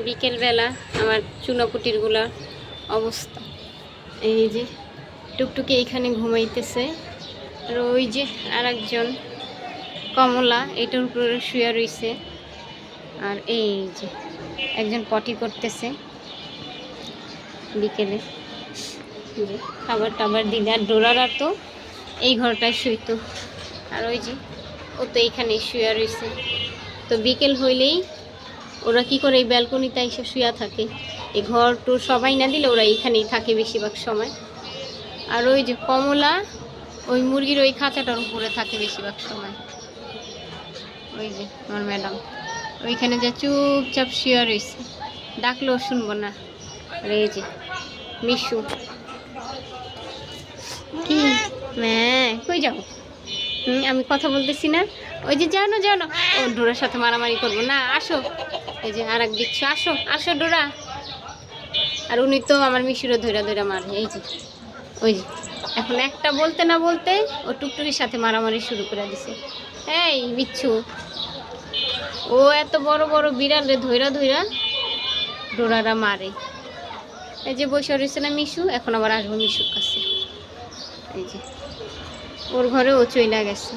বিকেলবেলা আমার চুনাপুটিরগুলা অবস্থা এই যে টুকটুকি এইখানে ঘুমাইতেছে, আর ওই যে আর একজন কমলা এটার উপরে শুয়ে রয়েছে, আর এই যে একজন পটি করতেছে বিকেলে। যে খাবার টাবার দিলে, আর ডোরারা তো এই ঘরটায় শুইতো, আর ওই যে ও তো এইখানে শুয়ে রয়েছে। তো বিকেল হইলেই ওরা কি করে এই ব্যালকনিতে এসে শুয়ে থাকে, এই ঘর টুর সবাই না দিলে ওরা এইখানেই থাকে বেশিরভাগ সময়। আর ওই যে কমলা ওই মুরগির ওই খাঁচাটার উপরে থাকে বেশিরভাগ সময়। ওই যে আমার ম্যাডাম ওইখানে যা চুপচাপ শুয়ে রয়েছে, ডাকলেও শুনবো না। আর এই যে মিশু কি কই যাও? আমি কথা বলতেছি না, ওই যে জানো জানো ও ডোরার সাথে মারামারি করবো না, আসো। এই যে আর এক দিচ্ছ, আসো আসো ডোরা। আর উনি তো আমার মিশুরও ধৈরা ধৈরা মারে। এই যে ওই যে এখন একটা বলতে না বলতে ও টুকটুকির সাথে মারামারি শুরু করে দিছে। এই বিচ্ছু, ও এত বড় বড় বিড়ালে ধৈরা ধৈরা ডোরারা মারে। এই যে বসে রয়েছে না মিশু, এখন আবার আসবো মিশুর কাছে। এই যে ওর ঘরে ও চইলা গেছে।